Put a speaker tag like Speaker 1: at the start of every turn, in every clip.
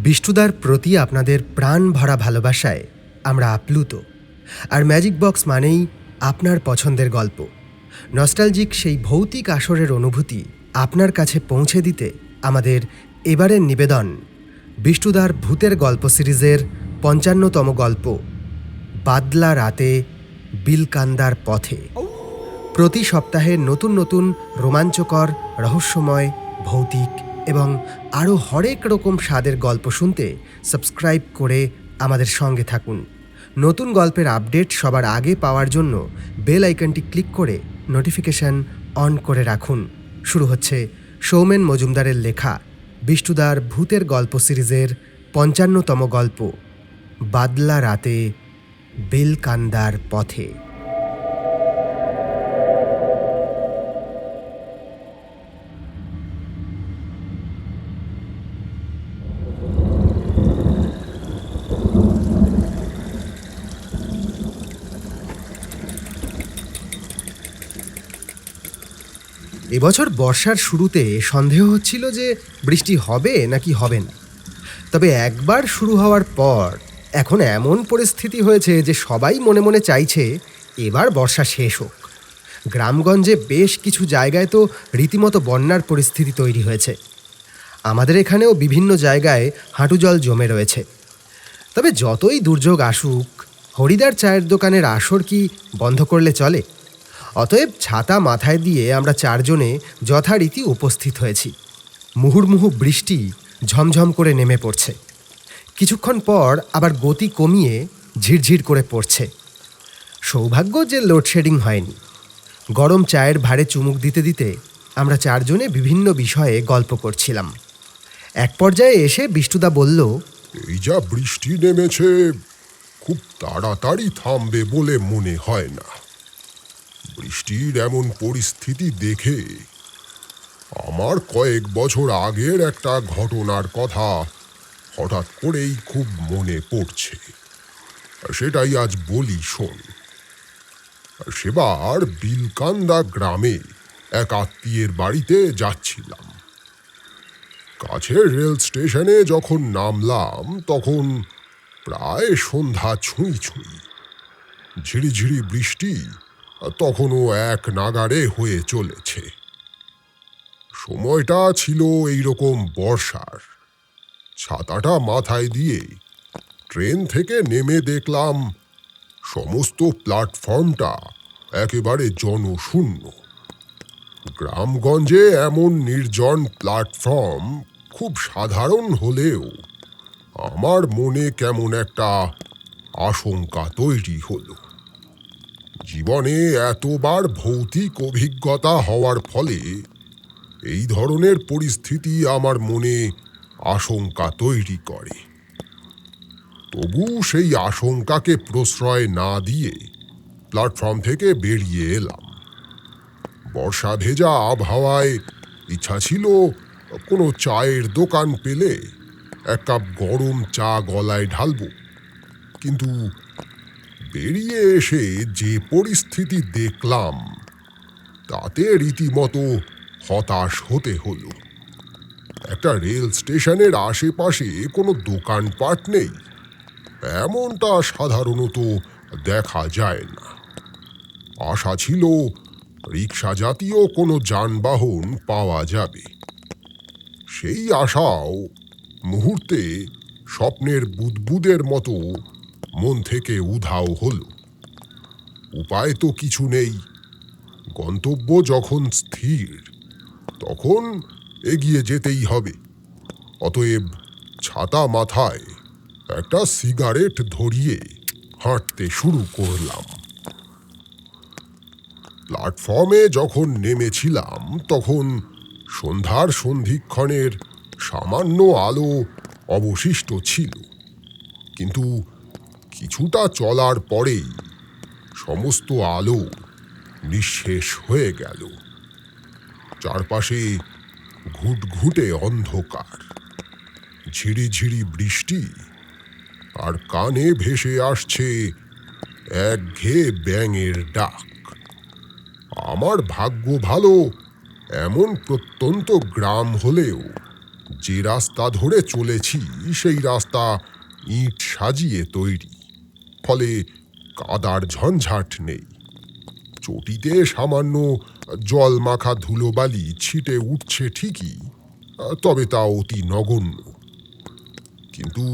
Speaker 1: বিষ্ণুদার প্রতি আপনাদের প্রাণ ভরা ভালোবাসায় আমরা আপ্লুত। আর ম্যাজিক বক্স মানেই আপনার পছন্দের গল্প, নস্টালজিক সেই ভৌতিক আসরের অনুভূতি আপনার কাছে পৌঁছে দিতে আমাদের এবারের নিবেদন বিষ্ণুদার ভূতের গল্প সিরিজের ৫৫তম গল্প বাদলা রাতে বিলকান্দার পথে। প্রতি সপ্তাহে নতুন নতুন রোমাঞ্চকর, রহস্যময়, ভৌতিক এবং আরও হরেক রকম স্বাদের গল্প শুনতে সাবস্ক্রাইব করে আমাদের সঙ্গে থাকুন। নতুন গল্পের আপডেট সবার আগে পাওয়ার জন্য বেল আইকনটি ক্লিক করে নোটিফিকেশন অন করে রাখুন। শুরু হচ্ছে সৌমেন মজুমদারের লেখা বিষ্ণুদার ভূতের গল্প সিরিজের ৫৫তম গল্প বাদলা রাতে বিলকান্দার পথে। এবছর বর্ষার শুরুতে সন্দেহ হচ্ছিল যে বৃষ্টি হবে নাকি হবে না, তবে একবার শুরু হওয়ার পর এখন এমন পরিস্থিতি হয়েছে যে সবাই মনে মনে চাইছে এবার বর্ষা শেষ হোক। গ্রামগঞ্জে বেশ কিছু জায়গায় তো রীতিমতো বন্যার পরিস্থিতি তৈরি হয়েছে। আমাদের এখানেও বিভিন্ন জায়গায় হাঁটু জল জমে রয়েছে। তবে যতই দুর্যোগ আসুক, হরিদার চায়ের দোকানের আসর কি বন্ধ করলে চলে? অতএব ছাতা মাথায় দিয়ে আমরা চারজনে যথারীতি উপস্থিত হয়েছি। মুহুর্মুহু বৃষ্টি ঝমঝম করে নেমে পড়ছে, কিছুক্ষণ পর আবার গতি কমিয়ে ঝিরঝির করে পড়ছে। সৌভাগ্য যে লোডশেডিং হয়নি। গরম চায়ের ভারে চুমুক দিতে দিতে আমরা চারজনে বিভিন্ন বিষয়ে গল্প করছিলাম। এক পর্যায়ে এসে বিষ্ণুদা বলল,
Speaker 2: এই যা বৃষ্টি নেমেছে, খুব তাড়াতাড়ি থামবে বলে মনে হয় না। বৃষ্টির এমন পরিস্থিতি দেখে আমার কয়েক বছর আগের একটা ঘটনার কথা হঠাৎ করেই খুব মনে পড়ছে। সেটাই আজ বলি, শোন। সেবার বিলকান্দা গ্রামে এক আত্মীয়ের বাড়িতে যাচ্ছিলাম। কাছের রেল স্টেশনে যখন নামলাম তখন প্রায় সন্ধ্যা ছুঁই ছুঁই। ঝিরিঝিরি বৃষ্টি তখনও এক নাগাড়ে হয়ে চলেছে। সময়টা ছিল এইরকম বর্ষার। ছাতাটা মাথায় দিয়ে ট্রেন থেকে নেমে দেখলাম সমস্ত প্ল্যাটফর্মটা একেবারে জনশূন্য। গ্রামগঞ্জে এমন নির্জন প্ল্যাটফর্ম খুব সাধারণ হলেও আমার মনে কেমন একটা আশঙ্কা তৈরি হলো। জীবনে এতবার ভৌতিক অভিজ্ঞতা হওয়ার ফলে এই ধরনের পরিস্থিতি আমার মনে আশঙ্কা তৈরি করে। তবু সেই আশঙ্কাকে প্রশ্রয় না দিয়ে প্ল্যাটফর্ম থেকে বেরিয়ে এলাম। বর্ষা ভেজা আবহাওয়ায় ইচ্ছা ছিল কোনো চায়ের দোকান পেলে এক কাপ গরম চা গলায় ঢালব, কিন্তু বেরিয়ে এসে যে পরিস্থিতি দেখলাম তাতে রীতিমতো হতাশ হতে হলো। একটা রেল স্টেশনের আশেপাশে কোনো দোকানপাট নেই, এমনটা সাধারণত দেখা যায় না। আশা ছিল রিক্সা জাতীয় কোনো যানবাহন পাওয়া যাবে। সেই আশাও মুহূর্তে স্বপ্নের বুদবুদের মতো মন থেকে উধাও হলো। উপায় তো কিছু নেই। গন্তব্য যখন স্থির তখন এগিয়ে যেতেই হবে। অতএব ছাতা মাথায় একটা সিগারেট ধরিয়ে হাঁটতে শুরু করলাম। প্ল্যাটফর্মে যখন নেমেছিলাম তখন সন্ধ্যার সন্ধিক্ষণের সামান্য আলো অবশিষ্ট ছিল, কিন্তু কিছুটা চলার পরেই সমস্ত আলো নিঃশেষ হয়ে গেল। চারপাশে ঘুটঘুটে অন্ধকার, ঝিরিঝিরি বৃষ্টি, আর কানে ভেসে আসছে একঘেয়ে ব্যাঙের ডাক। আমার ভাগ্য ভালো, এমন প্রত্যন্ত গ্রাম হলেও যে রাস্তা ধরে চলেছি সেই রাস্তা ইট সাজিয়ে তৈরি, ফলে কাদার ঝঞ্ঝাট নেই। চটিতে সামান্য জল মাখা ধুলোবালি ছিটে উঠছে ঠিকই, তবে তা অতি নগণ্য। কিন্তু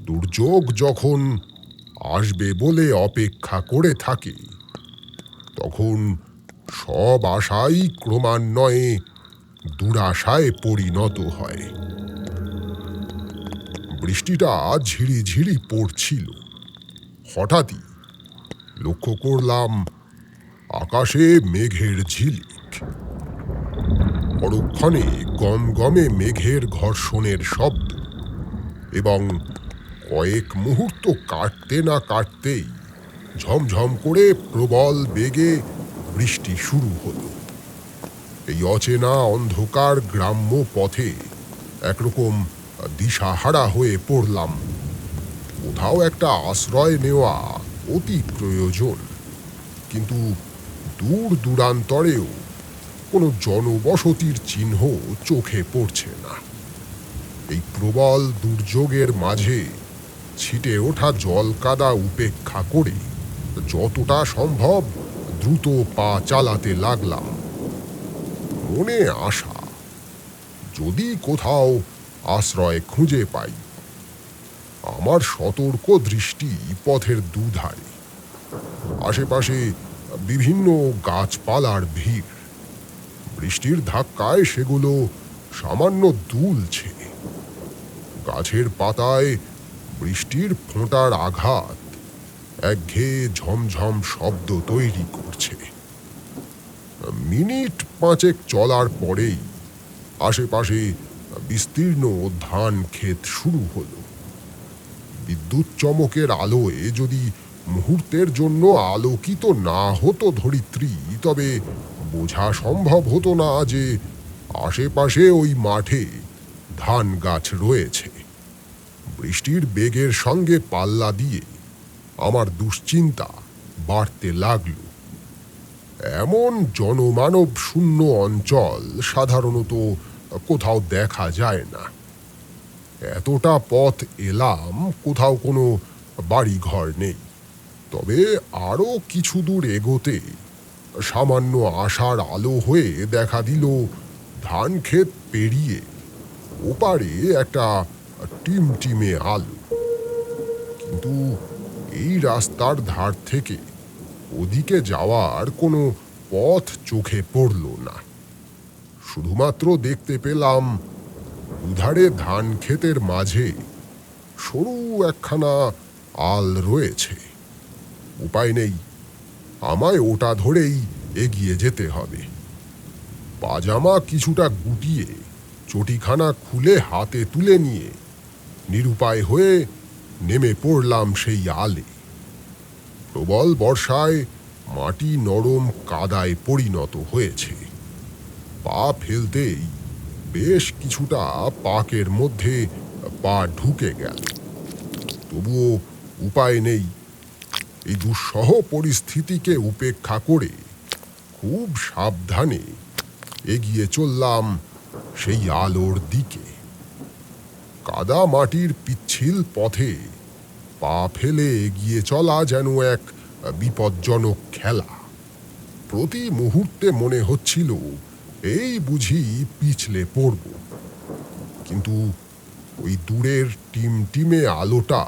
Speaker 2: দুর্যোগ যখন আসবে বলে অপেক্ষা করে থাকে, তখন সব আশাই ক্রমান্বয়ে দুরাশায় পরিণত হয়। বৃষ্টিটা ঝিরিঝিরি পড়ছিল। হঠাৎই লক্ষ্য করলাম আকাশে মেঘের ঝিলিক। পরক্ষণে গমগমে মেঘের ঘর্ষণের শব্দ, এবং কয়েক মুহূর্ত কাটতে না কাটতেই ঝমঝম করে প্রবল বেগে বৃষ্টি শুরু হলো। এই অচেনা অন্ধকার গ্রাম্য পথে একরকম দিশাহারা হয়ে পড়লাম। কোথাও একটা আশ্রয় নেওয়া অতি প্রয়োজন, কিন্তু দূর দূরান্তরেও কোনো জনবসতির চিহ্ন চোখে পড়ছে না। এই প্রবল দুর্যোগের মাঝে ছিটে ওঠা জল কাদা উপেক্ষা করে যতটা সম্ভব দ্রুত পা চালাতে লাগলাম। মনে আশা, যদি কোথাও আশ্রয় খুঁজে পাই। আমার সতর্ক দৃষ্টি পথের দুধারে। আশেপাশে বিভিন্ন গাছপালার ভিড়। বৃষ্টির ধাক্কায় সেগুলো সামান্য দুলছে। গাছের পাতায় বৃষ্টির ফোঁটার আঘাত একঘেয়ে ঝমঝম শব্দ তৈরি করছে। মিনিট পাঁচেক চলার পরেই আশেপাশে বিস্তীর্ণ ধান ক্ষেত শুরু হলো। বিদ্যুৎ চমকের আলোয় যদি মুহূর্তের জন্য আলোকিত না হতো ধরিত্রী, তবে বোঝা সম্ভব হতো না যে আশেপাশে ওই মাঠে ধান গাছ রয়েছে। বৃষ্টির বেগের সঙ্গে পাল্লা দিয়ে আমার দুশ্চিন্তা বাড়তে লাগল। এমন জনমানব শূন্য অঞ্চল সাধারণত কোথাও দেখা যায় না। এতটা পথ এলাম, কোথাও কোনো বাড়িঘর নেই। তবে আরো কিছু দূর এগোতে সামান্য আশার আলো হয়ে দেখা দিল ধান ক্ষেত পেরিয়ে ওপারে একটা টিমটিমে আলো। কিন্তু এই রাস্তার ধার থেকে ওদিকে যাওয়ার কোনো পথ চোখে পড়ল না। শুধুমাত্র দেখতে পেলাম দুধারে ধান ক্ষেতের মাঝে সরু একখানা আল রয়েছে। উপায় নেই, আমায় ওটা ধরেই এগিয়ে যেতে হবে। পাজামা কিছুটা গুটিয়ে চটিখানা খুলে হাতে তুলে নিয়ে নিরুপায় হয়ে নেমে পড়লাম সেই আলে। প্রবল বর্ষায় মাটি নরম কাদায় পরিণত হয়েছে। পা ফেলতেই বেশ কিছুটা পাকের মধ্যে পা ঢুকে গেল। তবুও উপায় নেই। এই দুঃসহ পরিস্থিতিকে উপেক্ষা করে খুব সাবধানে এগিয়ে চললাম সেই আলোর দিকে। কাদা মাটির পিচ্ছিল পথে পা ফেলে এগিয়ে চলা যেন এক বিপজ্জনক খেলা। প্রতি মুহূর্তে মনে হচ্ছিল এই বুঝি পিছলে পড়ব। কিন্তু ওই দূরের টিমটিমে আলোটা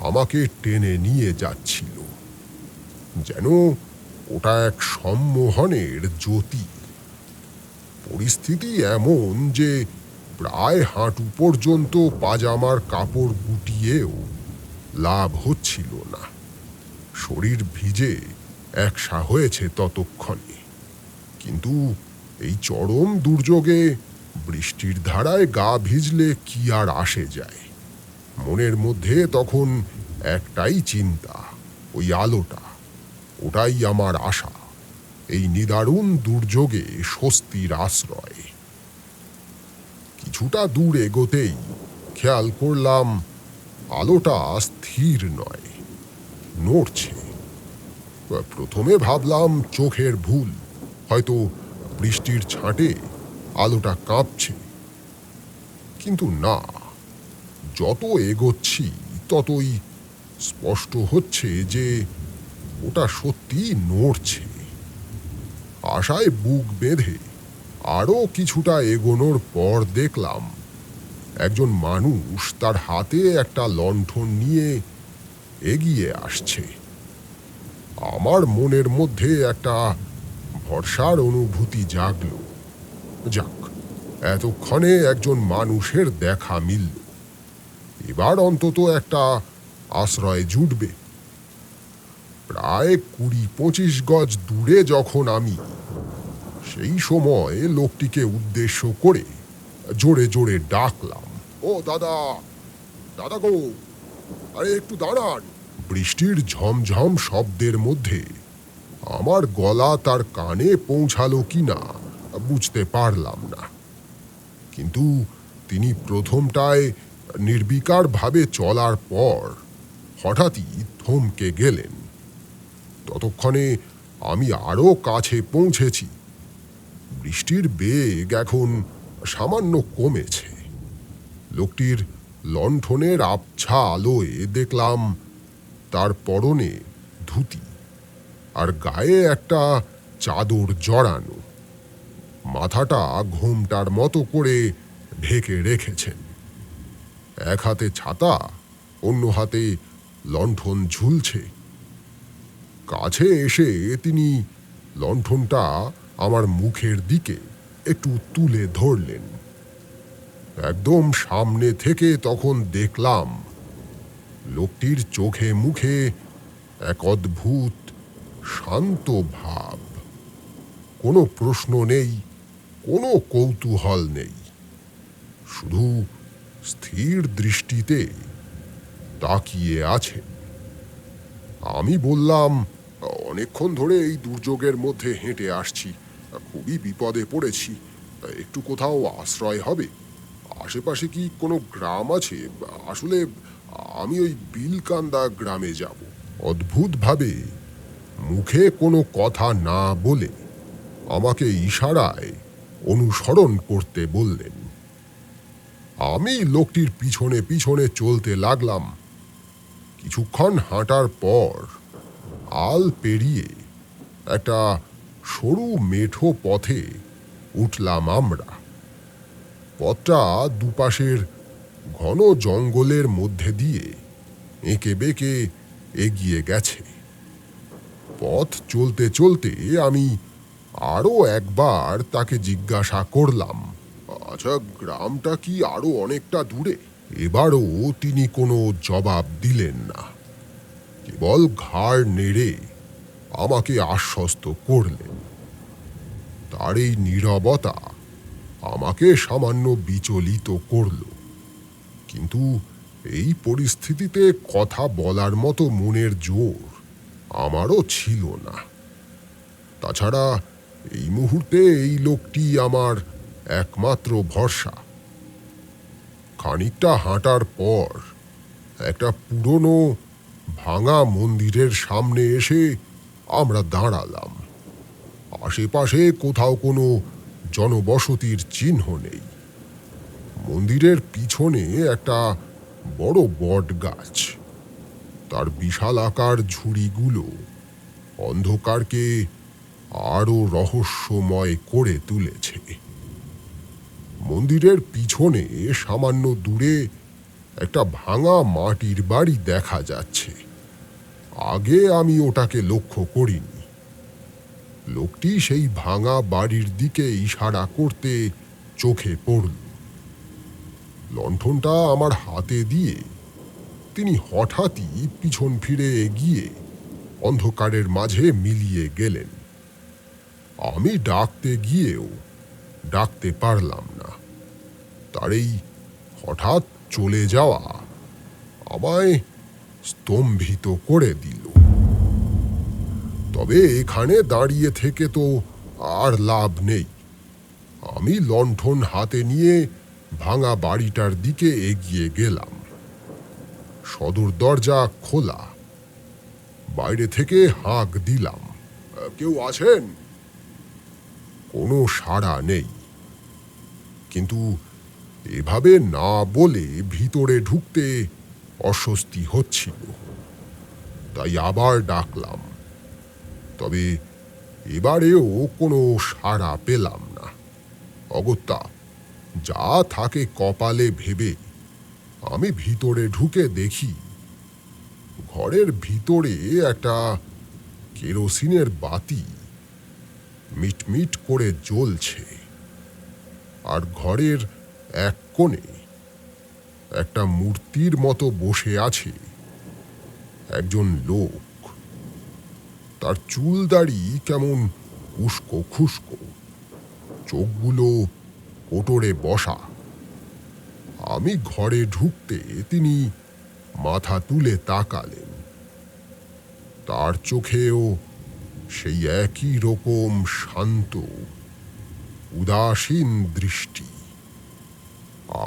Speaker 2: আমাকে টেনে নিয়ে যাচ্ছিল, যেন ওটা এক সম্মোহনের জ্যোতি। পরিস্থিতি এমন যে প্রায় হাঁটু পর্যন্ত পাজামার কাপড় গুটিয়েও লাভ হচ্ছিল না। শরীর ভিজে একসা হয়েছে ততক্ষণে। কিন্তু এই চরম দুর্যোগে বৃষ্টির ধারায় গা ভিজলে কি আর আসে যায়। মনের মধ্যে তখন একটাই চিন্তা, ওই আলোটা, ওটাই আমার আশা, এই নিদারুণ দুর্যোগে স্বস্তির আশ্রয়। কিছুটা দূর এগোতেই খেয়াল করলাম আলোটা স্থির নয়, নড়ছে। প্রথমে ভাবলাম চোখের ভুল, হয়তো বৃষ্টির ছাঁটে আলোটা কাঁপছে। কিন্তু না, যত এগোচ্ছি ততই স্পষ্ট হচ্ছে যে ওটা সত্যি নড়ছে। আশায় বুক বেঁধে আরো কিছুটা এগোনোর পর দেখলাম একজন মানুষ তার হাতে একটা লণ্ঠন নিয়ে এগিয়ে আসছে। আমার মনের মধ্যে একটা ভরসার অনুভূতি জাগল। যাক, এতক্ষণে একজন মানুষের দেখা মিলল, এবার অন্তত একটা আশ্রয় জুটবে। প্রায় ২০-২৫ গজ দূরে যখন আমি, সেই সময় লোকটিকে উদ্দেশ্য করে জোরে জোরে ডাকলাম, ও দাদা, দাদা গো, আরে একটু দাঁড়ান। বৃষ্টির ঝমঝম শব্দের মধ্যে আমার গলা তার কানে পৌঁছালো কিনা বুঝতে পারলাম না, কিন্তু তিনি প্রথমটায় নির্বিকারভাবে চলার পর হঠাৎই থমকে গেলেন। ততক্ষণে আমি আরো কাছে পৌঁছেছি। বৃষ্টির বেগ এখন সামান্য কমেছে। লোকটির লণ্ঠনের আবছা আলোয় দেখলাম তার পরনে ধুতি আর গায়ে একটা চাদর জড়ানো। মাথাটা ঘোমটার মতো করে ঢেকে রেখেছেন। এক হাতে ছাতা, অন্য হাতে লণ্ঠন ঝুলছে। কাছে এসে তিনি লণ্ঠনটা আমার মুখের দিকে একটু তুলে ধরলেন। একদম সামনে থেকে তখন দেখলাম লোকটির চোখে মুখে এক অদ্ভুত শান্ত ভাব। কোনো প্রশ্ন নেই, কোনো কৌতূহল নেই, শুধু স্থির দৃষ্টিতে তাকিয়ে আছেন। আমি বললাম, অনেকক্ষণ ধরে এই দুর্যোগের মধ্যে হেঁটে আসছি, খুবই বিপদে পড়েছি, একটু কোথাও আশ্রয় হবে? আশেপাশে কি কোনো গ্রাম আছে? আসলে আমি ওই বিলকান্দা গ্রামে যাব। অদ্ভুতভাবে মুখে কোনো কথা না বলে আমাকে ইশারায় অনুসরণ করতে বললেন। আমি লোকটির পিছনে পিছনে চলতে লাগলাম। কিছুক্ষণ হাঁটার পর আল পেরিয়ে একটা সরু মেঠো পথে উঠলাম আমরা। পথটা দুপাশের ঘন জঙ্গলের মধ্যে দিয়ে এঁকে বেঁকে এগিয়ে গেছে। পথ চলতে চলতে আমি আরো একবার তাকে জিজ্ঞাসা করলাম, আচ্ছা, গ্রামটা কি আরো অনেকটা দূরে? এবারও তিনি কোনো জবাব দিলেন না, কেবল ঘাড় নেড়ে আমাকে আশ্বস্ত করলেন। তার এই নীরবতা আমাকে সামান্য বিচলিত করল, কিন্তু এই পরিস্থিতিতে কথা বলার মতো মনের জোর আমারও ছিল না। তাছাড়া এই মুহূর্তে এই লোকটি আমার একমাত্র ভরসা। খানিকটা হাঁটার পর একটা পুরনো ভাঙা মন্দিরের সামনে এসে আমরা দাঁড়ালাম। আশেপাশে কোথাও কোনো জনবসতির চিহ্ন নেই। মন্দিরের পিছনে একটা বড় বট গাছ, তার বিশাল আকার ঝুড়িগুলো অন্ধকারকে আরো রহস্যময় করে তুলেছে। মন্দিরের পিছনে সামান্য দূরে একটা ভাঙা মাটির বাড়ি দেখা যাচ্ছে। আগে আমি ওটাকে লক্ষ্য করিনি। লোকটি সেই ভাঙা বাড়ির দিকে ইশারা করতে চোখে পড়ল। লণ্ঠনটা আমার হাতে দিয়ে তিনি হঠাৎই পিছন ফিরে এগিয়ে অন্ধকারের মাঝে মিলিয়ে গেলেন। আমি ডাকতে গিয়েও ডাকতে পারলাম না। তার এই হঠাৎ চলে যাওয়া আমায় স্তম্ভিত করে দিল। তবে এখানে দাঁড়িয়ে থেকে তো আর লাভ নেই। আমি লণ্ঠন হাতে নিয়ে ভাঙা বাড়িটার দিকে এগিয়ে গেলাম। সদর দরজা খোলা। বাইরে থেকে হাঁক দিলাম, কেউ আছেন? কোনো সাড়া নেই, কিন্তু এভাবে না বলে ভিতরে ঢুকতে অস্বস্তি হচ্ছিল, তাই আবার ডাকলাম। তবে এবারেও কোনো সাড়া পেলাম না। অগত্যা যা থাকে কপালে ভেবে আমি ভিতরে ঢুকে দেখি ঘরের ভিতরে একটা কেরোসিনের বাতি মিটমিট করে জ্বলছে, আর ঘরের এক কোণে একটা মূর্তির মতো বসে আছে একজন লোক। তার চুল দাড়ি কেমন উস্কো খুস্কো, চোখগুলো কোটরে বসা। আমি ঘরে ঢুকতে তিনি মাথা তুলে তাকালেন। তার চোখেও সেই একই রকম শান্ত উদাসীন দৃষ্টি।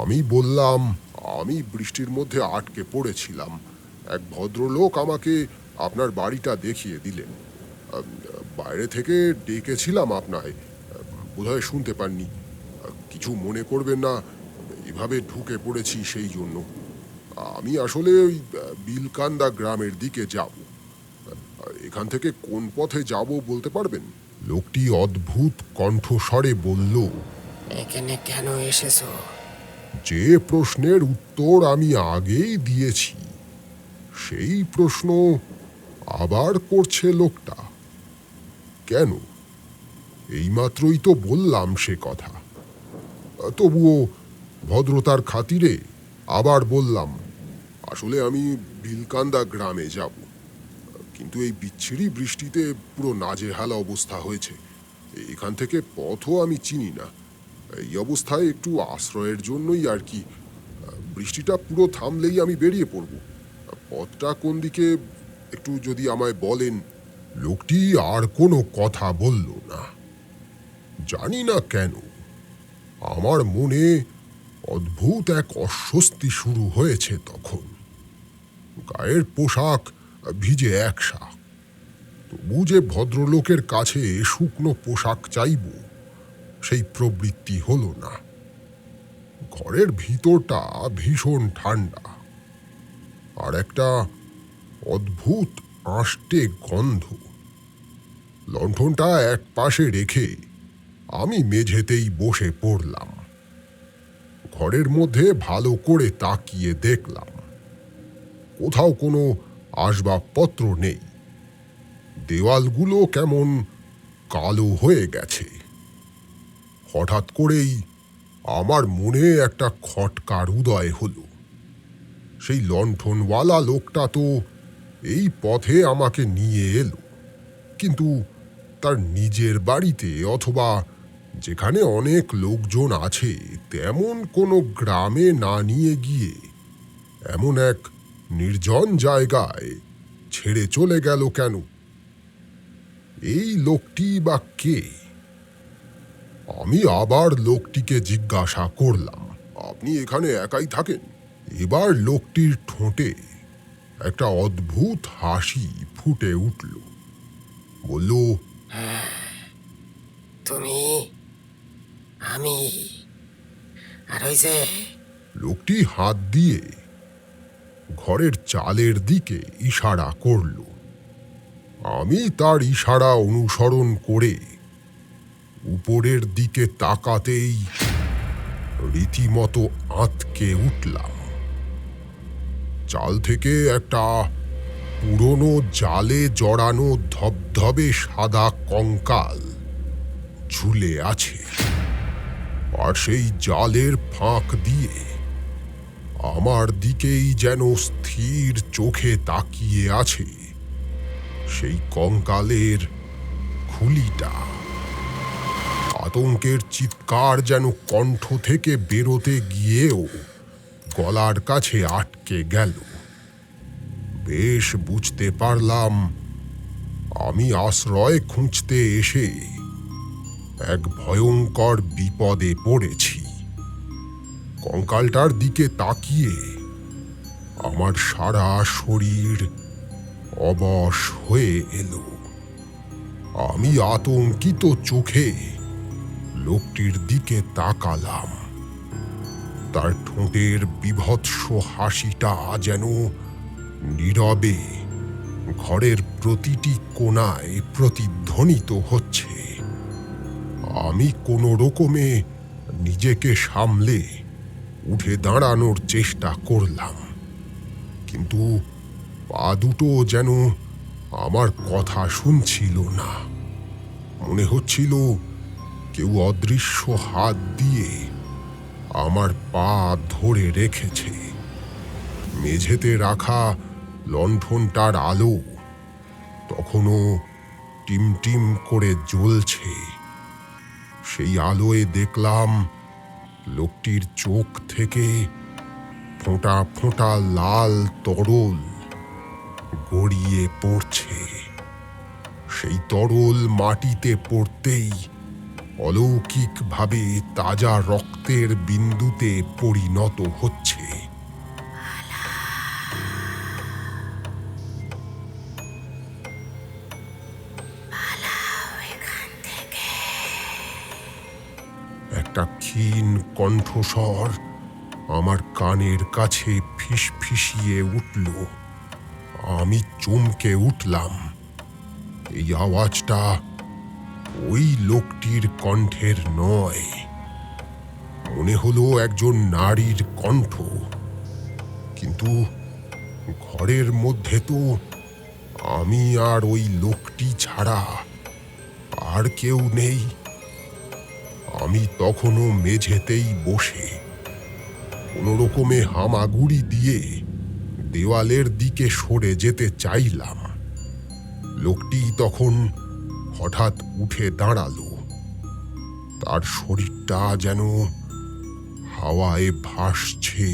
Speaker 2: আমি বললাম, আমি বৃষ্টির মধ্যে আটকে পড়েছিলাম। এক ভদ্রলোক আমাকে আপনার বাড়িটা দেখিয়ে দিলেন। বাইরে থেকে ডেকেছিলাম আপনায়, বোধহয় শুনতে পাননি। কিছু মনে করবেন না, এভাবে ঢুকে পড়েছি সেই জন্য। আমি আসলে ওই বিলকান্দা গ্রামের দিকে যাব। এখান থেকে কোন পথে যাব বলতে পারবেন? লোকটি অদ্ভুত কণ্ঠস্বরে বলল,
Speaker 3: এখানে কেন এসেছো?
Speaker 2: যে প্রশ্নের উত্তর আমি আগেই দিয়েছি সেই প্রশ্ন আবার করছে লোকটা। কেন? এইমাত্রই তো বললাম সে কথা। তবুও ভদ্রতার খাতিরে আবার বললাম, আসলে আমি বিলকান্দা গ্রামে যাব, কিন্তু এই বিচ্ছিরি বৃষ্টিতে পুরো নাজেহালা অবস্থা হয়েছে। এখান থেকে পথও আমি চিনি না। এই অবস্থায় একটু আশ্রয়ের জন্যই আর কি। বৃষ্টিটা পুরো থামলেই আমি বেরিয়ে পড়ব। পথটা কোন দিকে একটু যদি আমায় বলেন। লোকটি আর কোনো কথা বলল না। জানি না কেন আমার মনে অদ্ভুত এক অস্বস্তি শুরু হয়েছে তখন। গায়ের পোশাক ভিজে একসা, তবু যে ভদ্রলোকের কাছে শুকনো পোশাক চাইব সেই প্রবৃত্তি হলো না। ঘরের ভিতরটা ভীষণ ঠান্ডা, আর একটা অদ্ভুত আষ্টে গন্ধ। লণ্ঠনটা এক পাশে রেখে আমি মেঝেতেই বসে পড়লাম। ঘরের মধ্যে ভালো করে তাকিয়ে দেখলাম কোথাও কোনো আসবাবপত্র নেই। দেওয়ালগুলো কেমন কালো হয়ে গেছে। হঠাৎ করেই আমার মনে একটা খটকার উদয় হলো। সেই লণ্ঠনওয়ালা লোকটা তো এই পথে আমাকে নিয়ে এলো, কিন্তু তার নিজের বাড়িতে অথবা যেখানে অনেক লোকজন আছে তেমন কোনো গ্রামে না নিয়ে গিয়ে এমন এক নির্জন জায়গায় ছেড়ে চলে গেল কেন? এই লোকটি বা কে? আমি আবার লোকটিকে জিজ্ঞাসা করলাম, আপনি এখানে একাই থাকেন? এবার লোকটির ঠোঁটে একটা অদ্ভুত হাসি ফুটে উঠল। বলল,
Speaker 3: তুমি, আমি, আর ওই যে
Speaker 2: লোকটি হাত দিয়ে ঘরের চালের দিকে ইশারা করল। আমি তার ইশারা অনুসরণ করে উপরের দিকে তাকাতেই রীতিমতো আঁতকে উঠলাম। চাল থেকে একটা পুরনো জালে জড়ানো ধবধবে সাদা কঙ্কাল ঝুলে আছে, আর সেই জালের ফাঁক দিয়ে আমার দিকেই যেন স্থির চোখে তাকিয়ে আছে সেই কঙ্কালের খুলিটা। আতঙ্কের চিৎকার যেন কণ্ঠ থেকে বেরোতে গিয়েও গলার কাছে আটকে গেল। বেশ বুঝতে পারলাম আমি আশ্রয় খুঁজতে এসে এক ভয়ঙ্কর বিপদে পড়েছি। কঙ্কালটার দিকে তাকিয়ে আমার সারা শরীর অবশ হয়ে এলো। আমি আতঙ্কিত চোখে লোকটির দিকে তাকালাম। তার ঠোঁটের বীভৎস হাসিটা যেন নীরবে ঘরের প্রতিটি কোণায় প্রতিধ্বনিত হচ্ছে। আমি কোনো রকমে নিজেকে সামলে উঠে দাঁড়ানোর চেষ্টা করলাম, কিন্তু পা দুটো যেন আমার কথা শুনছিল না। মনে হচ্ছিল কেউ অদৃশ্য হাত দিয়ে আমার পা ধরে রেখেছে। মেঝেতে রাখা লণ্ঠনটার আলো তখনও টিমটিম করে জ্বলছে। সেই আলোয় দেখলাম লোকটির চোখ থেকে ফোঁটা ফোঁটা লাল তরল গড়িয়ে পড়ছে। সেই তরল মাটিতে পড়তেই অলৌকিকভাবে তাজা রক্তের বিন্দুতে পরিণত হচ্ছে। একটা ক্ষীণ কণ্ঠস্বর আমার কানের কাছে ফিসফিসিয়ে উঠল। আমি চমকে উঠলাম। এই আওয়াজটা ওই লোকটির কণ্ঠের নয়। মনে হলো একজন নারীর কণ্ঠ, কিন্তু ঘরের মধ্যে তো আমি আর ওই লোকটি ছাড়া আর কেউ নেই। আমি তখনও মেঝেতেই বসে কোনো রকমে হামাগুড়ি দিয়ে দেওয়ালের দিকে সরে যেতে চাইলাম। লোকটি তখন হঠাৎ উঠে দাঁড়ালো। তার শরীরটা যেন হাওয়ায় ভাসছে,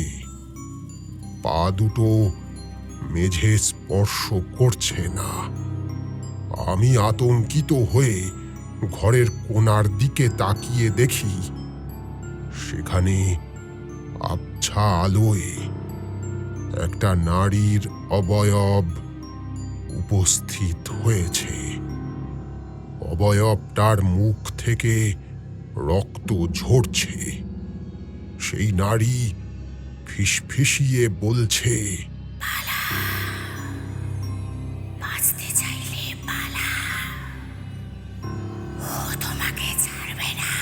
Speaker 2: পা দুটো মেঝে স্পর্শ করছে না। আমি আতঙ্কিত হয়ে ঘরের কোণার দিকে তাকিয়ে দেখি সেখানে আবছা আলোয় একটা নারীর অবয়ব উপস্থিত হয়েছে। অবয়বটার মুখ থেকে রক্ত ঝরছে। সেই নারী ফিসফিসিয়ে বলছে,
Speaker 4: বাঁচতে চাইলে পালা, ও তোমাকে ছাড়বে না।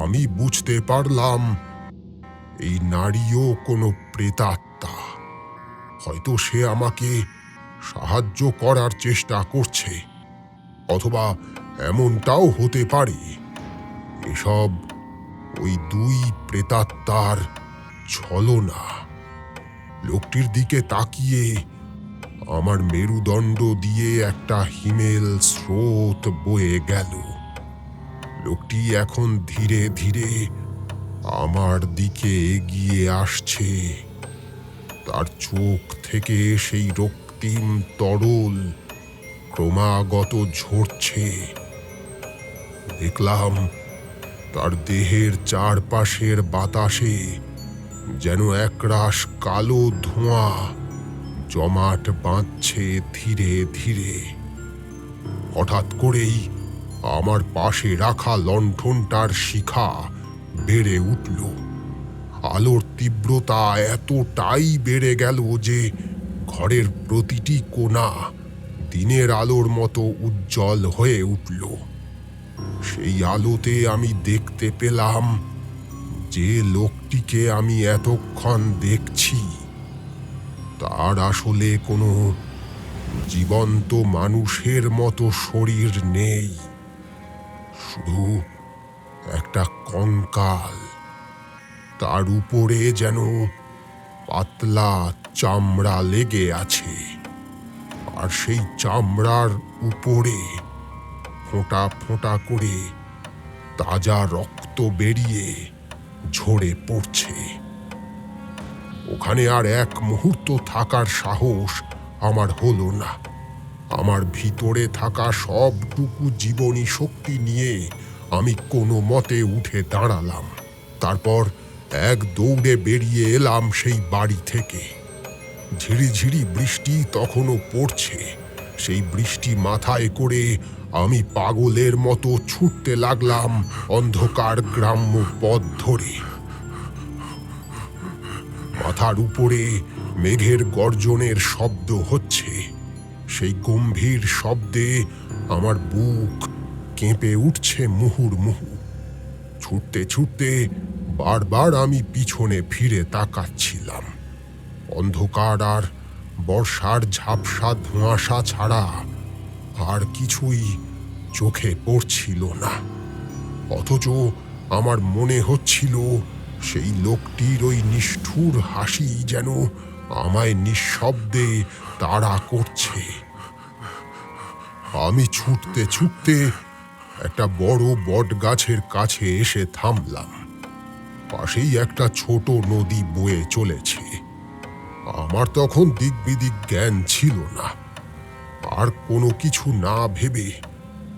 Speaker 2: আমি বুঝতে পারলাম এই নারীও কোনো প্রেতাত্মা। হয়তো সে আমাকে সাহায্য করার চেষ্টা করছে, অথবা এমনটাও হতে পারে এসব ওই দুই প্রেতাত্মার ছলনা। লোকটির দিকে তাকিয়ে আমার মেরুদণ্ড দিয়ে একটা হিমেল স্রোত বয়ে গেল। লোকটি এখন ধীরে ধীরে আমার দিকে এগিয়ে আসছে। তার চোখ থেকে সেই রক্তিম তরল ক্রমাগত ঝরছে। দেখলাম তার দেহের চারপাশের বাতাসে যেন একরাশ কালো ধোঁয়া জমাট বাঁধছে ধীরে ধীরে। হঠাৎ করেই আমার পাশে রাখা লণ্ঠনটার শিখা বেড়ে উঠল। আলোর তীব্রতা এতটাই বেড়ে গেল যে ঘরের প্রতিটি কোণা দিনের আলোর মতো উজ্জ্বল হয়ে উঠল। সেই আলোতে আমি দেখতে পেলাম যে লোকটিকে আমি এতক্ষণ দেখছি তার আসলে কোনো জীবন্ত মানুষের মতো শরীর নেই, শুধু একটা কঙ্কাল। তার উপরে যেন পাতলা চামড়া লেগে আছে, আর সেই চামড়ার উপরে ফোঁটা ফোঁটা করে তাজা রক্ত বেরিয়ে ঝরে পড়ছে। ওখানে আর এক মুহূর্ত থাকার সাহস আমার হলো না। আমার ভিতরে থাকা সবটুকু জীবনী শক্তি নিয়ে আমি কোনো মতে উঠে দাঁড়ালাম। তারপর এক দৌড়ে বেরিয়ে এলাম সেই বাড়ি থেকে। ঝিরিঝিরি বৃষ্টি তখনও পড়ছে। সেই বৃষ্টি মাথায় করে আমি পাগলের মতো ছুটতে লাগলাম অন্ধকার গ্রাম্য পথ ধরে। মাথার উপরে মেঘের গর্জনের শব্দ হচ্ছে। সেই গম্ভীর শব্দে আমার বুক কেঁপে উঠছে মুহুর্মুহু। ছুটতে ছুটতে বারবার আমি পিছনে ফিরে তাকাচ্ছিলাম। অন্ধকার আর বর্ষার ঝাপসা ধোঁয়াশা ছাড়া আর কিছুই চোখে পড়ছিল না। অথচ আমার মনে হচ্ছিল সেই লোকটির ওই নিষ্ঠুর হাসি যেন আমায় নিঃশব্দে তাড়া করছে। আমি ছুটতে ছুটতে একটা বড় বট গাছের কাছে এসে থামলাম। পাশেই একটা ছোট নদী বয়ে চলেছে। আমার তখন দিকবিদিক জ্ঞান ছিল না। আর কোনো কিছু না ভেবে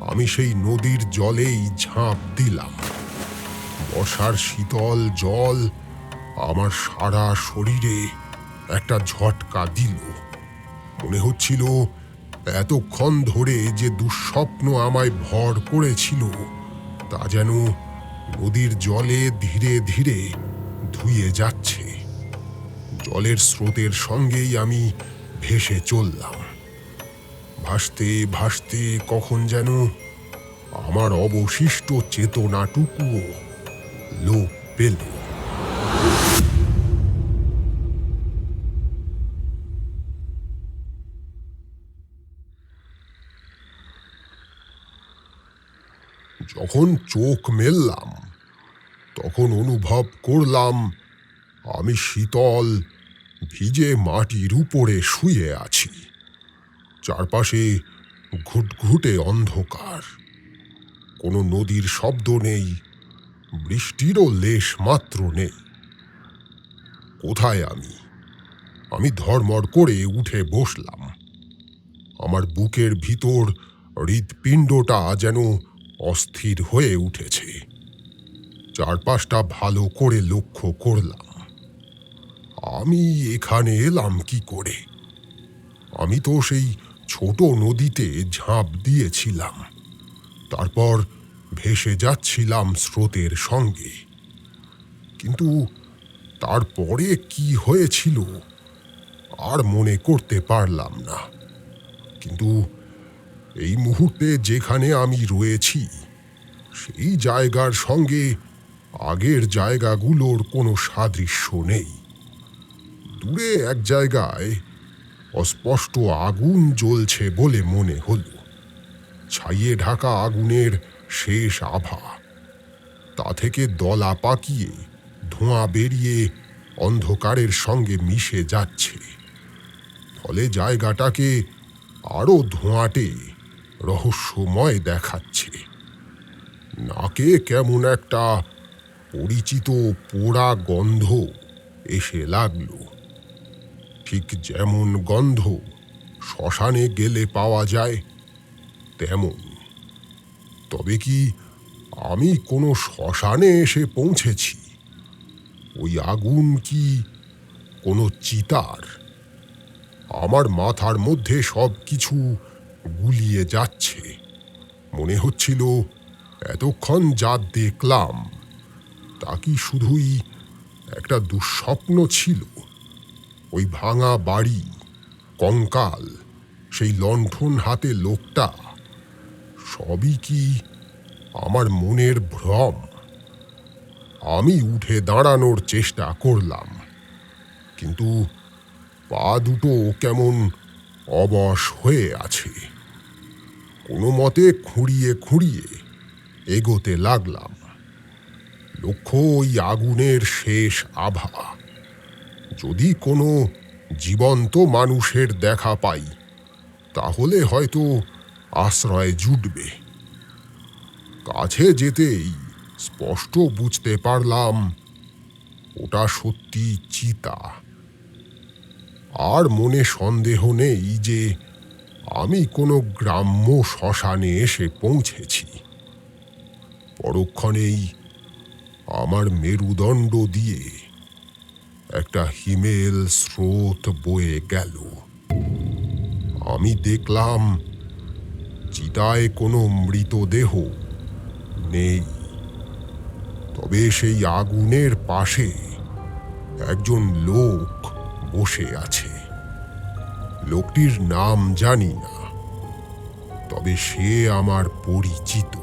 Speaker 2: আমি সেই নদীর জলেই ঝাঁপ দিলাম। বর্ষার শীতল জল আমার সারা শরীরে একটা ঝটকা দিল। মনে হচ্ছিল এতক্ষণ ধরে যে দুঃস্বপ্ন আমায় ভর করেছিল তা যেন নদীর জলে ধীরে ধীরে ধুয়ে যাচ্ছে। জলের স্রোতের সঙ্গেই আমি ভেসে চললাম। ভাসতে ভাসতে কখন যেন আমার অবশিষ্ট চেতনাটুকুও লোপ পেল। যখন চোখ মেললাম তখন অনুভব করলাম আমি শীতল ভিজে মাটির উপরে শুয়ে আছি। চারপাশে ঘুটঘুটে অন্ধকার। কোনো নদীর শব্দ নেই, বৃষ্টিরও লেশ মাত্র নেই। কোথায় আমি? আমি ধড়মড় করে উঠে বসলাম। আমার বুকের ভিতর হৃৎপিণ্ডটা যেন অস্থির হয়ে উঠেছে। চারপাশটা ভালো করে লক্ষ্য করলাম। আমি এখানে এলাম কি করে? আমি তো সেই ছোট নদীতে ঝাঁপ দিয়েছিলাম, তারপর ভেসে যাচ্ছিলাম স্রোতের সঙ্গে। কিন্তু তারপরে কি হয়েছিল আর মনে করতে পারলাম না। কিন্তু এই মুহূর্তে যেখানে আমি রয়েছি সেই জায়গার সঙ্গে আগের জায়গাগুলোর কোনো সাদৃশ্য নেই। দূরে এক জায়গায় অস্পষ্ট আগুন জ্বলছে বলে মনে হলো। ছাইয়ে ঢাকা আগুনের শেষ আভা। তা থেকে দলা পাকিয়ে ধোঁয়া বেরিয়ে অন্ধকারের সঙ্গে মিশে যাচ্ছে। ফলে জায়গাটাকে আরো ধোঁয়াটে রহস্যময় দেখাচ্ছে। নাকে কেমন একটা পরিচিত পোড়া গন্ধ এসে লাগলো। ঠিক যেমন গন্ধ শ্মশানে গেলে পাওয়া যায় তেমন। তবে কি আমি কোনো শ্মশানে এসে পৌঁছেছি? ওই আগুন কি কোনো চিতার? আমার মাথার মধ্যে সব কিছু গুলিয়ে যাচ্ছে। মনে হচ্ছিল এতক্ষণ যা দেখলাম তা কি শুধুই একটা দুঃস্বপ্ন ছিল? ওই ভাঙা বাড়ি, কঙ্কাল, সেই লণ্ঠন হাতে লোকটা, সবই কি আমার মনের ভ্রম? আমি উঠে দাঁড়ানোর চেষ্টা করলাম, কিন্তু পা দুটো কেমন অবশ হয়ে আছে। কোনো মতে খুঁড়িয়ে খুঁড়িয়ে এগোতে লাগলাম। লক্ষ্য ওই আগুনের শেষ আভা। যদি কোনো জীবন্ত মানুষের দেখা পাই তাহলে হয়তো আশ্রয় জুটবে। কাছে যেতেই স্পষ্ট বুঝতে পারলাম ওটা সত্যি চিতা। আর মনে সন্দেহ নেই যে আমি কোনো গ্রাম্য শ্মশানে এসে পৌঁছেছি। পরক্ষণেই আমার মেরুদণ্ড দিয়ে একটা হিমেল স্রোত বয়ে গেল। আমি দেখলাম চিতায় কোনো মৃতদেহ নেই, তবে সেই আগুনের পাশে একজন লোক বসে আছে। লোকটির নাম জানি না, তবে সে আমার পরিচিত।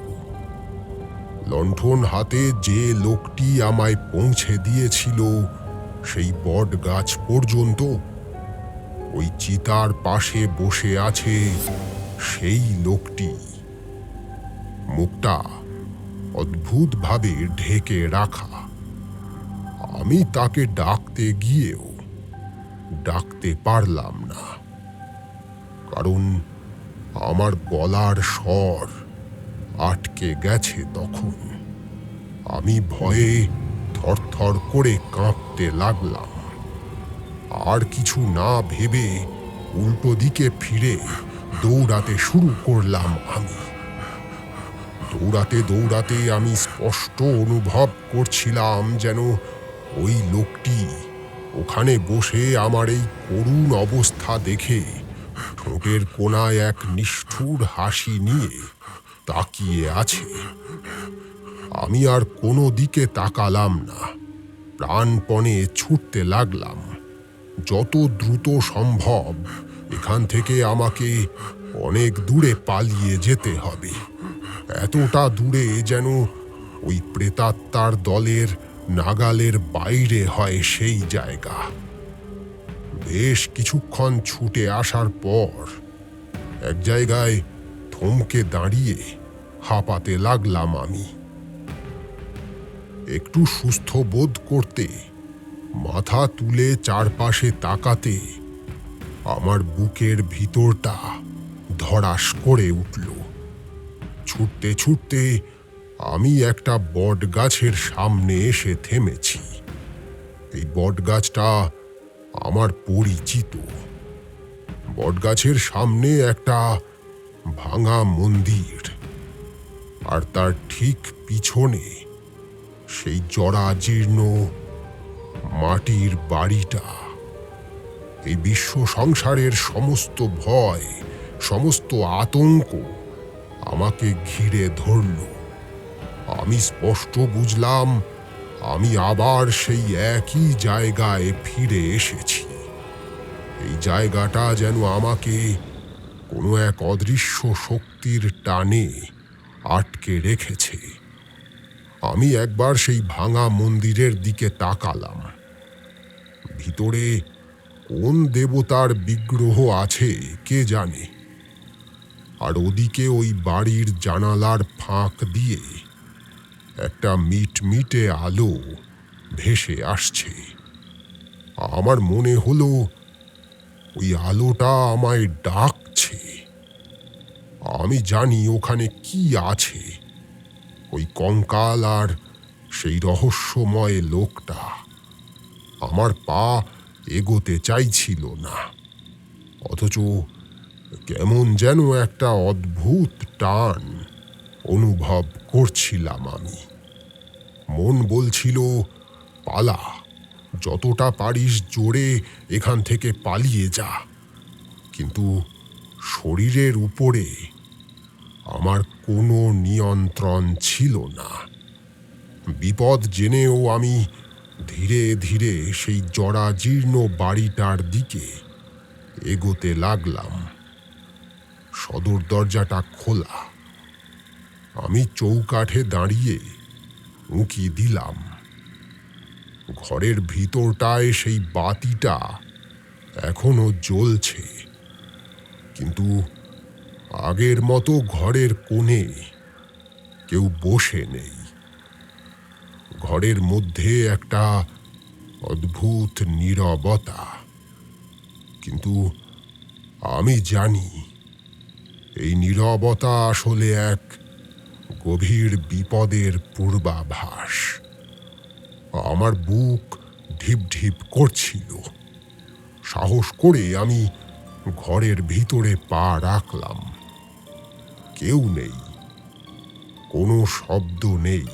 Speaker 2: লণ্ঠন হাতে যে লোকটি আমায় পৌঁছে দিয়েছিল সেই বট গাছ পর্যন্ত, ওই চিতার পাশে বসে আছে সেই লোকটি। মুখটা অদ্ভুতভাবে ঢেকে রাখা। আমি তাকে ডাকতে গিয়েও ডাকতে পারলাম না, কারণ আমার গলার স্বর আটকে গেছে তখন। আমি ভয়ে থরথর করে কাঁপতে লাগলাম। আর কিছু না ভেবে উল্টো দিকে ফিরে দৌড়াতে শুরু করলাম। দৌড়াতে দৌড়াতে আমি স্পষ্ট অনুভব করছিলাম যেন ওই লোকটি ওখানে বসে আমার এই করুণ অবস্থা দেখে ঠোঁটের কোণায় এক নিষ্ঠুর হাসি নিয়ে তাকিয়ে আছে। আমি আর কোনো দিকে তাকালাম না, প্রাণপণে ছুটতে লাগলাম। যত দ্রুত সম্ভব এখান থেকে আমাকে অনেক দূরে পালিয়ে যেতে হবে, এতটা দূরে যেন ওই প্রেতাত্মার দলের নাগালের বাইরে হয় সেই জায়গা। বেশ কিছুক্ষণ ছুটে আসার পর এক জায়গায় থমকে দাঁড়িয়ে হাঁপাতে লাগলাম। আমি একটু সুস্থ বোধ করতে মাথা তুলে চারপাশে তাকাতে আমার বুকের ভিতরটা ধড়াস করে উঠল। ছুটতে ছুটতে আমি একটা বট গাছের সামনে এসে থেমেছি। এই বট গাছটা আমার পরিচিত। বটগাছের সামনে একটা ভাঙা মন্দির, আর তার ঠিক পিছনে সেই জরাজীর্ণ মাটির বাড়িটা। এই বিশ্ব সংসারের সমস্ত ভয়, সমস্ত আতঙ্ক আমাকে ঘিরে ধরল। আমি স্পষ্ট বুঝলাম আমি আবার সেই একই জায়গায় ফিরে এসেছি। এই জায়গাটা যেন আমাকে কোনো এক অদৃশ্য শক্তির টানে আটকে রেখেছে। আমি একবার সেই ভাঙা মন্দিরের দিকে তাকালাম। ভিতরে কোন দেবতার বিগ্রহ আছে কে জানে, আর ওদিকে ওই বাড়ির জানালার ফাঁক দিয়ে একটা মিটমিটে আলো ভেসে আসছে। আমার মনে হলো ওই আলোটা আমায় ডাকছে। আমি জানি ওখানে কি আছে, ওই কঙ্কাল আর সেই রহস্যময় লোকটা। আমার পা এগোতে চাইছিল না, অথচ কেমন যেন একটা অদ্ভুত টান অনুভব করছিলাম আমি। মন বলছিল, পালা, যতটা পারিস জোরে এখান থেকে পালিয়ে যা। কিন্তু শরীরের উপরে আমার কোনো নিয়ন্ত্রণ ছিল না। বিপদ জেনেও আমি ধীরে ধীরে সেই জরাজীর্ণ বাড়িটার দিকে এগোতে লাগলাম। সদর দরজাটা খোলা। আমি চৌকাঠে দাঁড়িয়ে উঁকি দিলাম। ঘরের ভিতরটায় সেই বাতিটা এখনো জ্বলছে, কিন্তু আগের মতো ঘরের কোণে কেউ বসে নেই। ঘরের মধ্যে একটা অদ্ভুত নীরবতা, কিন্তু আমি জানি এই নীরবতা আসলে এক গভীর বিপদের পূর্বাভাস। আমার বুক ঢিপ ঢিপ করছিল। সাহস করে আমি ঘরের ভিতরে পা রাখলাম। কেউ নেই, কোনো শব্দ নেই।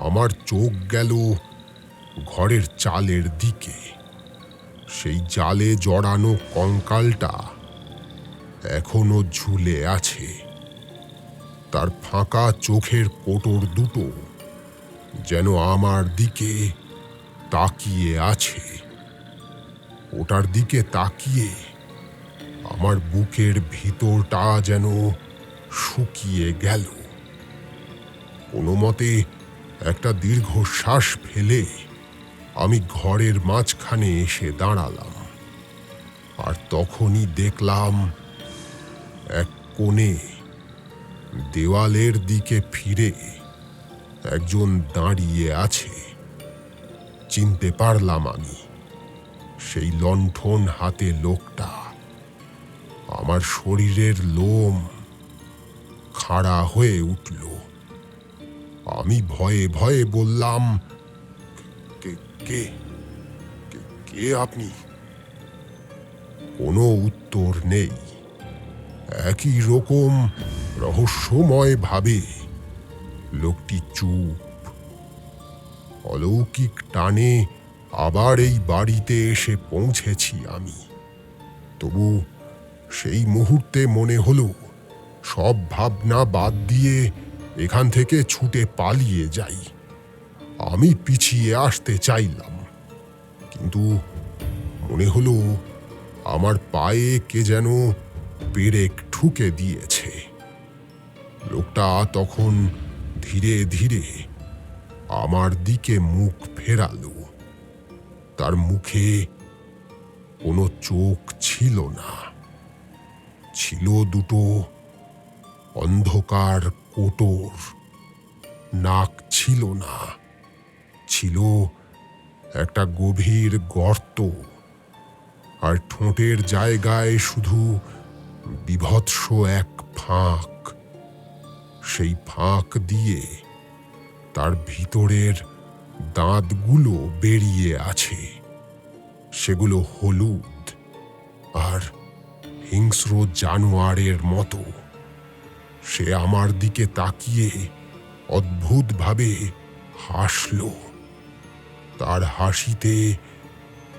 Speaker 2: আমার চোখ গেল ঘরের চালের দিকে। সেই জালে জড়ানো কঙ্কালটা এখনো ঝুলে আছে। তার ফাঁকা চোখের কোটর দুটো যেন আমার দিকে তাকিয়ে আছে। ওটার দিকে তাকিয়ে আমার বুকের ভিতরটা যেন শুকিয়ে গেল। কোনো মতে একটা দীর্ঘশ্বাস ফেলে আমি ঘরের মাঝখানে এসে দাঁড়ালাম। আর তখনই দেখলাম এক কোণে দেওয়ালের দিকে ফিরে একজন দাঁড়িয়ে আছে। চিনতে পারলাম আমি সেই লণ্ঠন হাতে লোকটা। আমার শরীরের লোম খাড়া হয়ে উঠল। আমি ভয়ে ভয়ে বললাম, কে কে কে- কে আপনি? কোনো উত্তর নেই। একই রকম রহস্যময় ভাবে লোকটি চুপ। অলৌকিক টানে আবার এই বাড়িতে এসে পৌঁছেছি আমি। তবু সেই মুহূর্তে মনে হলো সব ভাবনা বাদ দিয়ে এখান থেকে ছুটে পালিয়ে যাই। আমি পিছিয়ে আসতে চাইলাম, কিন্তু মনে হলো আমার পায়ে কে যেন পেরেক ঠুকে দিয়েছে। লোকটা তখন ধীরে ধীরে আমার দিকে মুখ ফেরালো। তার মুখে কোনো চোখ ছিল না। ছিল দুটো অন্ধকার কোটর। নাক ছিল না, ছিল একটা গভীর গর্ত। আর ঠোঁটের জায়গায় শুধু বীভৎস এক ফাঁক। সেই ফাঁক দিয়ে তার ভিতরের দাঁতগুলো বেরিয়ে আছে। সেগুলো হলুদ আর হিংস্র জানোয়ারের মতো। সে আমার দিকে তাকিয়ে অদ্ভুতভাবে হাসল। তার হাসিতে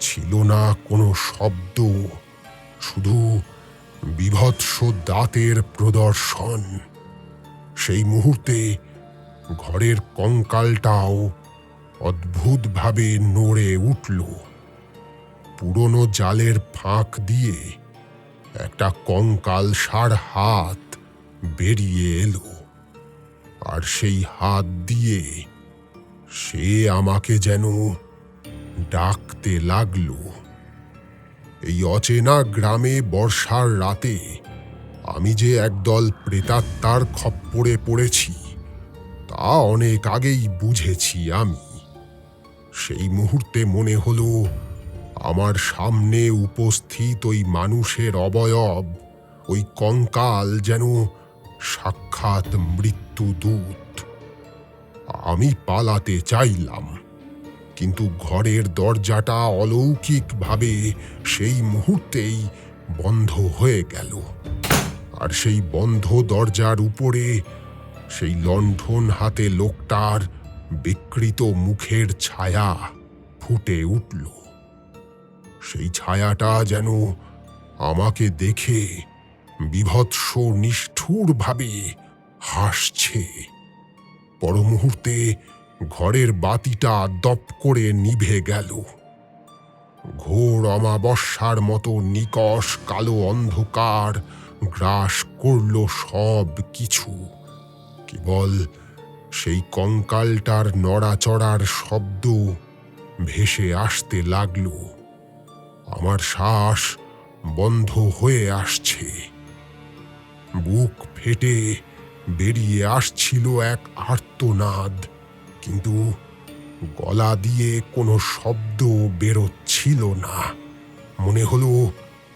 Speaker 2: ছিল না কোনো শব্দ, শুধু বীভৎস দাঁতের প্রদর্শন। সেই মুহূর্তে ঘরের কঙ্কালটাও অদ্ভুতভাবে নড়ে উঠল। পুরনো জালের ফাঁক দিয়ে একটা কঙ্কালসার হাত বেরিয়ে এলো। আর সেই হাত দিয়ে সে আমাকে যেন ডাকতে লাগলো। এই অচেনা গ্রামে বর্ষার রাতে আমি যে একদল প্রেতাত্মার খপ্পরে পড়েছি তা অনেক আগেই বুঝেছি আমি। সেই মুহূর্তে মনে হলো আমার সামনে উপস্থিত ওই মানুষের অবয়ব, ওই কঙ্কাল যেন সাক্ষাৎ মৃত্যুদূত। আমি পালাতে চাইলাম, কিন্তু ঘরের দরজাটা অলৌকিকভাবে সেই মুহূর্তেই বন্ধ হয়ে গেল। আর সেই বন্ধ দরজার উপরে সেই লণ্ঠন হাতে লোকটার বিকৃত মুখের ছায়া ফুটে উঠল। সেই ছায়াটা যেন আমাকে দেখে বীভৎস নিষ্ঠুরভাবে হাসছে। পর মুহূর্তে ঘরের বাতিটা দপ করে নিভে গেল। ঘোর অমাবস্যার মতো নিকষ কালো অন্ধকার গ্রাস করল সব কিছু। কেবল সেই কঙ্কালটার নড়াচড়ার শব্দ ভেসে আসতে লাগলো। আমার শ্বাস বন্ধ হয়ে আসছে। বুক ফেটে বেরিয়ে আসছিল এক আর্তনাদ, কিন্তু গলা দিয়ে কোনো শব্দ বেরোচ্ছিল না। মনে হলো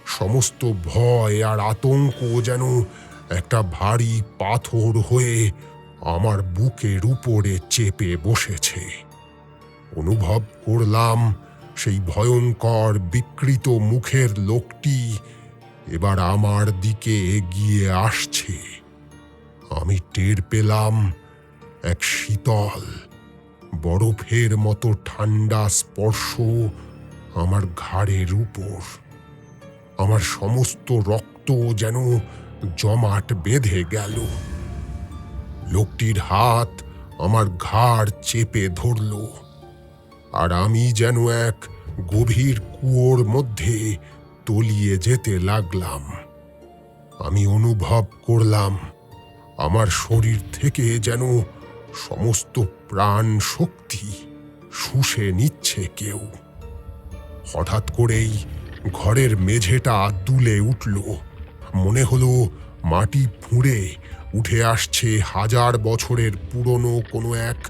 Speaker 2: সমস্ত ভয় আর আতঙ্ক যেন একটা ভারী পাথর হয়ে আমার বুকের উপরে চেপে বসেছে। অনুভব করলাম সেই ভয়ঙ্কর বিকৃত মুখের লোকটি এবার আমার দিকে এগিয়ে আসছে। আমি টের পেলাম এক শীতল বরফের মতো ঠান্ডা স্পর্শ আমার ঘাড়ের উপর। আমার সমস্ত রক্ত রক্ত যেন জমাট বেঁধে গেল। লোকটির হাত আমার ঘাড় চেপে ধরল, আর আমি যেন এক গভীর কুয়োর মধ্যে তলিয়ে যেতে লাগলাম। আমি অনুভব করলাম আমার শরীর থেকে যেন সমস্ত প্রাণ শক্তি শুষে নিচ্ছে কেউ। হঠাৎ করেই ঘরের মেঝেটা দুলে উঠল। মনে হলো মাটি ফুঁড়ে উঠে আসছে হাজার বছরের পুরনো কোনো এক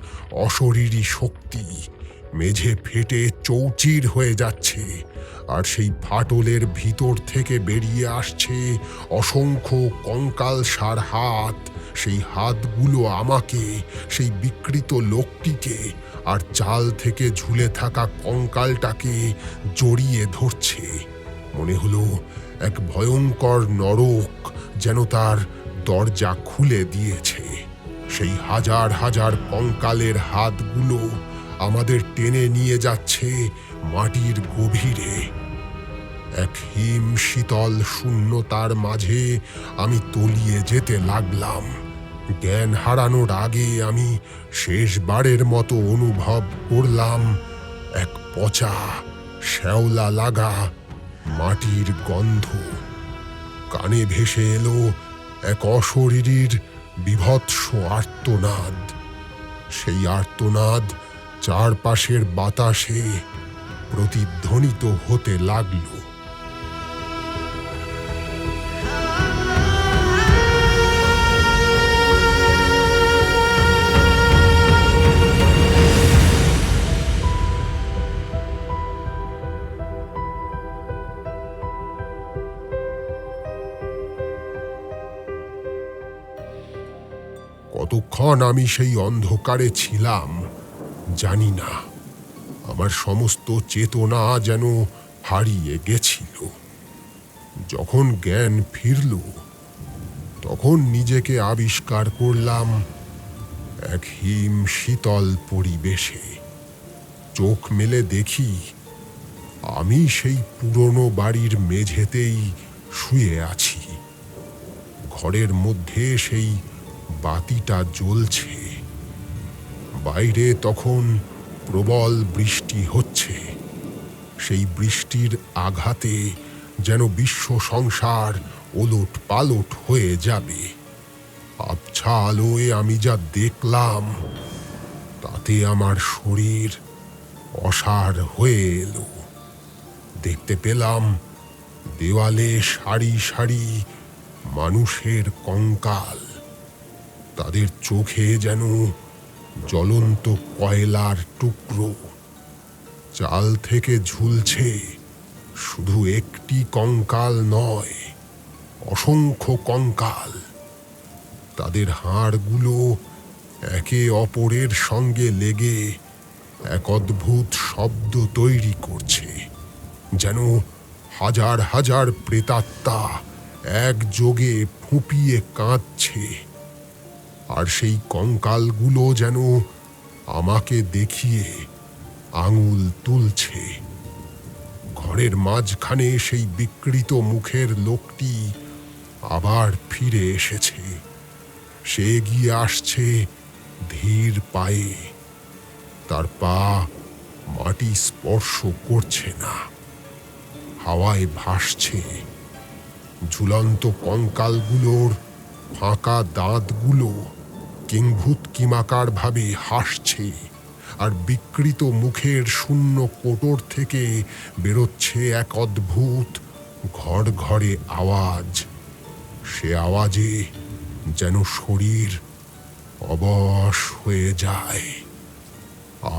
Speaker 2: অশরীরী শক্তি। মেঝে ফেটে চৌচির হয়ে যাচ্ছে, আর সেই ফাটলের ভিতর থেকে বেরিয়ে আসছে অসংখ্য কঙ্কালসার হাত। সেই হাতগুলো আমাকে, সেই বিকৃত লোকটিকে আর চাল থেকে ঝুলে থাকা কঙ্কালটাকে জড়িয়ে ধরছে। মনে হলো এক ভয়ঙ্কর নরক যেন তার দরজা খুলে দিয়েছে। সেই হাজার হাজার কঙ্কালের হাতগুলো আমাদের টেনে নিয়ে যাচ্ছে মাটির গভীরে। এক হিম শীতল শূন্যতার মাঝে আমি তলিয়ে যেতে লাগলাম। জ্ঞান হারানোর আগে আমি শেষবারের মতো অনুভব করলাম এক পচা, শ্যাওলা লাগা মাটির গন্ধ। কানে ভেসে এলো এক অশরীরীর বীভৎস আর্তনাদ। সেই আর্তনাদ চারপাশের বাতাসে প্রতিধ্বনিত হতে লাগলো। কতক্ষণ আমি সেই অন্ধকারে ছিলাম জানি না। আমার সমস্ত চেতনা যেন হারিয়ে গেছিল। যখন জ্ঞান ফিরল, তখন নিজেকে আবিষ্কার করলাম এক হিম শীতল পরিবেশে। চোখ মেলে দেখি আমি সেই পুরনো বাড়ির মেঝেতেই শুয়ে আছি। ঘরের মধ্যে সেই বাতিটা জ্বলছে। বাইরে তখন প্রবল বৃষ্টি হচ্ছে। সেই বৃষ্টির আঘাতে যেন বিশ্ব সংসার ওলট পালট হয়ে যাবে। আবছা আলোয় আমি যা দেখলাম, তাতে আমার শরীর অসাড় হয়ে এলো। দেখতে পেলাম দেওয়ালে সারি সারি মানুষের কঙ্কাল। তাদের চোখে যেন জ্বলন্ত কয়লার টুকরো। চাল থেকে ঝুলছে শুধু একটি কঙ্কাল নয়, অসংখ্য কঙ্কাল। তাদের হাড়গুলো একে অপরের সঙ্গে লেগে এক অদ্ভুত শব্দ তৈরি করছে, যেন হাজার হাজার প্রেতাত্মা একযোগে ফুঁপিয়ে কাঁদছে। আর সেই কঙ্কালগুলো যেন আমাকে দেখিয়ে আঙুল তুলছে। ঘরের মাঝখানে সেই বিকৃত মুখের লোকটি আবার ফিরে এসেছে। সে এগিয়ে আসছে ধীর পায়ে। তার পা মাটি স্পর্শ করছে না, হাওয়ায় ভাসছে। ঝুলন্ত কঙ্কালগুলোর ফাঁকা দাঁতগুলো কিংভূত কিমাকার ভাবে হাসছে, আর বিকৃত মুখের শূন্য কোটর থেকে বেরোচ্ছে এক অদ্ভুত ঘড়ঘড়ে আওয়াজ। সে আওয়াজে যেন শরীর অবশ হয়ে যায়।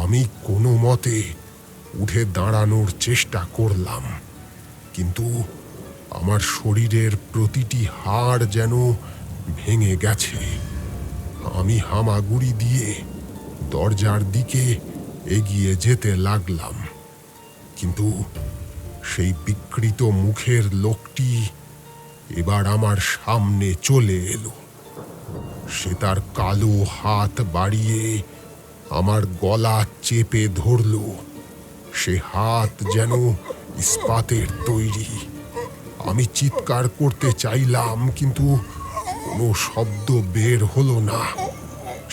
Speaker 2: আমি কোনো মতে উঠে দাঁড়ানোর চেষ্টা করলাম, কিন্তু আমার শরীরের প্রতিটি হাড় যেন ভেঙে গেছে। আমি হামাগুড়ি দিয়ে দরজার দিকে এগিয়ে যেতে লাগলাম, কিন্তু সেই বিকৃত মুখের লোকটি এবার আমার সামনে চলে এলো। সে তার কালো হাত বাড়িয়ে আমার গলা চেপে ধরল। সে হাত যেন ইস্পাতের তৈরি, আমি চিৎকার করতে চাইলাম, কিন্তু কোনো শব্দ বের হলো না।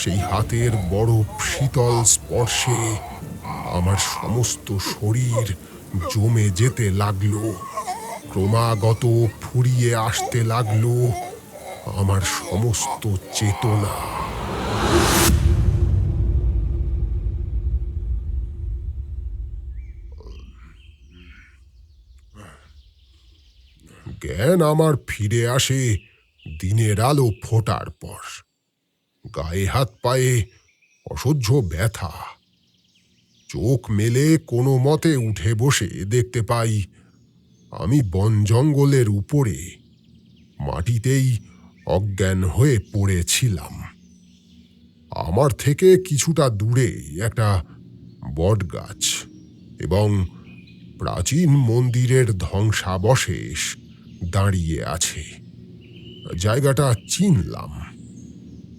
Speaker 2: সেই হাতের বরফ শীতল স্পর্শে আমার সমস্ত শরীর জমে যেতে লাগলো, ক্রমাগত ফুরিয়ে আসতে লাগলো আমার সমস্ত চেতনা। জ্ঞান আমার ফিরে আসে দিনের আলো ফোটার পর। গায়ে হাত পায়ে অসহ্য ব্যথা। চোখ মেলে কোনো মতে উঠে বসে দেখতে পাই আমি বন জঙ্গলের উপরে মাটিতেই অজ্ঞান হয়ে পড়েছিলাম। আমার থেকে কিছুটা দূরে একটা বট গাছ এবং প্রাচীন মন্দিরের ধ্বংসাবশেষ দাঁড়িয়ে আছে। জায়গাটা চিনলাম,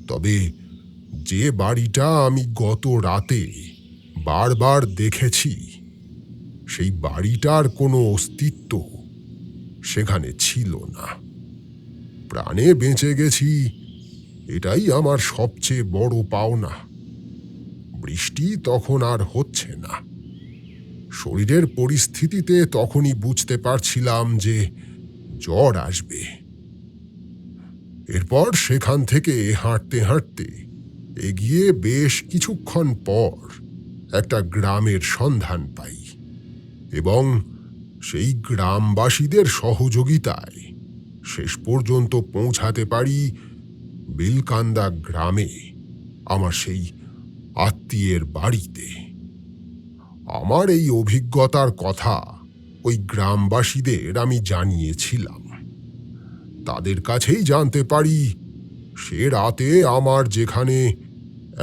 Speaker 2: তবে যে বাড়িটা আমি গত রাতে বারবার দেখেছি, সেই বাড়িটার কোনো অস্তিত্ব সেখানে ছিল না। প্রাণে বেঁচে গেছি, এটাই আমার সবচেয়ে বড় পাওনা। বৃষ্টি তখন আর হচ্ছে না। শরীরের পরিস্থিতিতে তখনই বুঝতে পারছিলাম যে জ্বর আসবে। এরপর সেখান থেকে হাঁটতে হাঁটতে এগিয়ে বেশ কিছুক্ষণ পর একটা গ্রামের সন্ধান পাই এবং সেই গ্রামবাসীদের সহযোগিতায় শেষ পর্যন্ত পৌঁছাতে পারি বিলকান্দা গ্রামে, আমার সেই আত্মীয়ের বাড়িতে। আমার এই অভিজ্ঞতার কথা ওই গ্রামবাসীদের আমি জানিয়েছিলাম। তাদের কাছেই জানতে পারি সে রাতে আমার যেখানে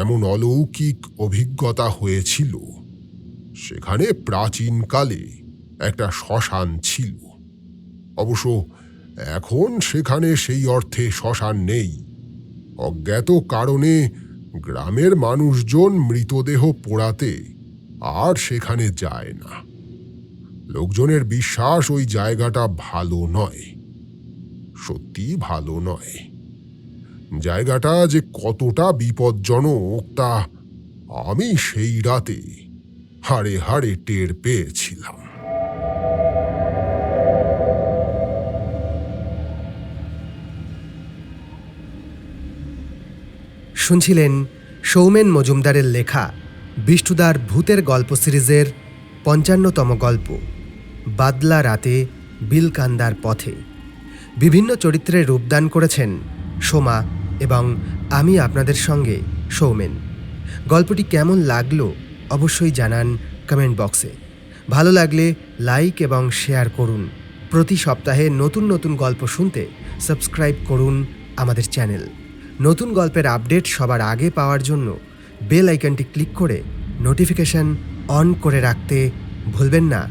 Speaker 2: এমন অলৌকিক অভিজ্ঞতা হয়েছিল, সেখানে প্রাচীনকালে একটা শ্মশান ছিল। অবশ্য এখন সেখানে সেই অর্থে শ্মশান নেই। অজ্ঞাত কারণে গ্রামের মানুষজন মৃতদেহ পোড়াতে আর সেখানে যায় না। লোকজনের বিশ্বাস ওই জায়গাটা ভালো নয়, সত্যি ভালো নয়। জায়গাটা যে কতটা বিপজ্জনক তা আমি সেই রাতে হাড়ে হাড়ে টের পেয়েছিলাম।
Speaker 1: শুনছিলেন সৌমেন মজুমদারের লেখা বিষ্ণুদার ভূতের গল্প সিরিজের ৫৫তম গল্প বাদলা রাতে বিলকান্দার পথে। বিভিন্ন চরিত্রে রূপদান করেছেন সোমা এবং আমি আপনাদের সঙ্গে সৌমেন। গল্পটি কেমন লাগলো অবশ্যই জানান কমেন্ট বক্সে। ভালো লাগলে লাইক এবং শেয়ার করুন। প্রতি সপ্তাহে নতুন নতুন গল্প শুনতে সাবস্ক্রাইব করুন আমাদের চ্যানেল। নতুন গল্পের আপডেট সবার আগে পাওয়ার জন্য বেল আইকনটি ক্লিক করে নোটিফিকেশন অন করে রাখতে ভুলবেন না।